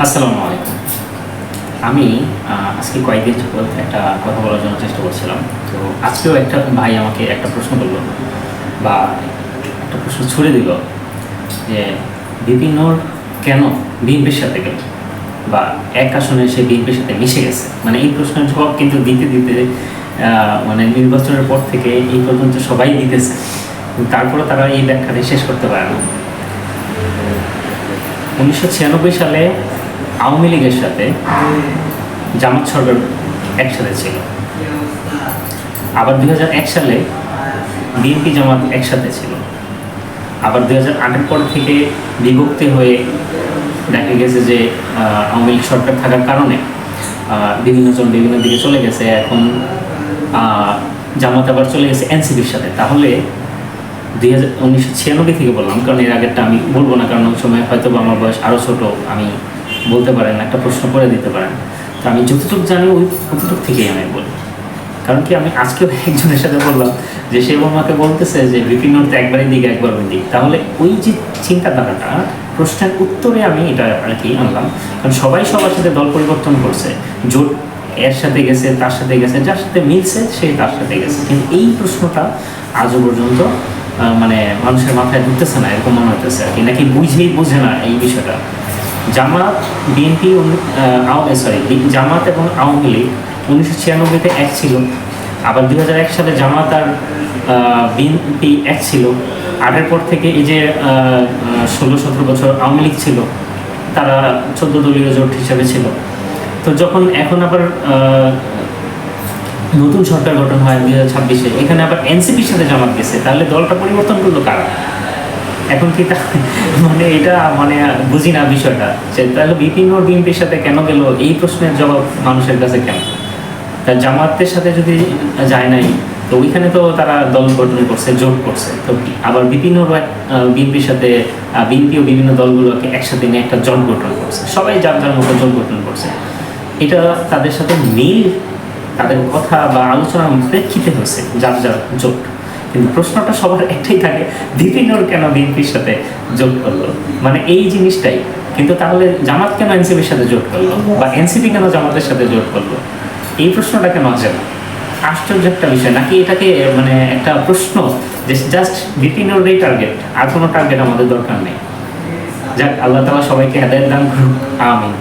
আসসালামু আলাইকুম। আমি আজকে কয়েকদিন যাবত একটা কথা বলার জন্য চেষ্টা করছিলাম। তো আজকেও একটা ভাই আমাকে একটা প্রশ্ন করল বা একটা প্রশ্ন ছুড়ে দিল যে বিপিন নূর কেন বিএনপির সাথে গেল বা এক আসনে সে বিএনপির সাথে মিশে গেছে। মানে এই প্রশ্নের জবাব কিন্তু দিতে দিতে মানে নির্বাচনের পর থেকে এই পর্যন্ত সবাই দিতেছে, কিন্তু তারপরে তারা এই ব্যাখ্যাটা শেষ করতে পারে না। 1996 সালে আওয়ামী লীগের সাথে জামাত সরকার একসাথে ছিল। আবার 2001 সালে বিএনপি জামাত একসাথে ছিল। আবার 2008 পর থেকে বিভক্তি হয়ে দেখা গেছে যে আওয়ামী লীগ সরকার থাকার কারণে বিভিন্ন জন বিভিন্ন দিকে চলে গেছে। এখন জামাত আবার চলে গেছে এনসিপির সাথে। তাহলে 1996 থেকে বললাম, কারণ এর আগেরটা আমি বলবো না, কারণ ওই সময় হয়তো বা আমার বয়স আরও ছোটো, আমি বলতে পারেন, একটা প্রশ্ন করে দিতে পারেন। তো আমি যতটুকু জানি ওই ততটুক থেকেই আমি বলি। কারণ কি, আমি আজকেও একজনের সাথে বললাম যে সে আমাকে বলতেছে যে বিভিন্ন তো একবারই দিকে একবার ওই দিক। তাহলে ওই যে চিন্তাধারাটা, প্রশ্নের উত্তরে আমি এটা আর কি আনলাম। কারণ সবাই সবার সাথে দল পরিবর্তন করছে, জোট এর সাথে গেছে, তার সাথে গেছে, যার সাথে মিলছে সে তার সাথে গেছে। কিন্তু এই প্রশ্নটা আজও পর্যন্ত মানে মানুষের মাথায় ঢুকতেছে না, এরকম মনে হতেছে আর কি, নাকি বোঝে না এই বিষয়টা। জামাত বিএনপি জামাত এবং আওয়ামী লীগ 1996-তে এক ছিল। আবার 2001 সালে জামাত আর বিএনপি এক ছিল। 8-এর পর থেকে এই যে 16-17 বছর আওয়ামী লীগ ছিল, তারা 14 দলীয় জোট হিসাবে ছিল। তো যখন এখন আবার নতুন সরকার গঠন হয় 2026-এ, এখানে আবার এনসিপির সাথে জামাত গেছে, তাহলে দলটা পরিবর্তন করলো কারা? এখন কি মানে এটা মানে বুঝি না বিষয়টা, যে তাহলে বিভিন্ন বিএনপির সাথে কেন গেল, এই প্রশ্নের জবাব মানুষের কাছে কেন? তা জামাতের সাথে যদি যায় নাই, তো ওইখানে তো তারা দল গঠন করছে, জোট করছে। তো আবার বিভিন্ন বিএনপির সাথে বিএনপিও বিভিন্ন দলগুলোকে একসাথে নিয়ে একটা জোট গঠন করছে, সবাই যার যার মতো জোট গঠন করছে। এটা তাদের সাথে মিল, তাদের কথা বা আলোচনার প্রেক্ষিতে হয়েছে যার যার জোট। কিন্তু প্রশ্নটা সবার একটাই থাকে, বিপিনুর কেন বিএনপির সাথে জোট করলো, মানে এই জিনিসটাই। কিন্তু তাহলে জামাত কেন এনসিপির সাথে জোট করলো, বা এনসিপি কেন জামাতের সাথে জোট করলো, এই প্রশ্নটা কেন আসে না? আশ্চর্য একটা বিষয়। নাকি এটাকে মানে একটা প্রশ্ন যে জাস্ট বিপিনুরই টার্গেট, আর কোনো টার্গেট আমাদের দরকার নেই? যাক, আল্লাহ তাআলা সবাইকে হেদায়েত দান করুন, আমিন।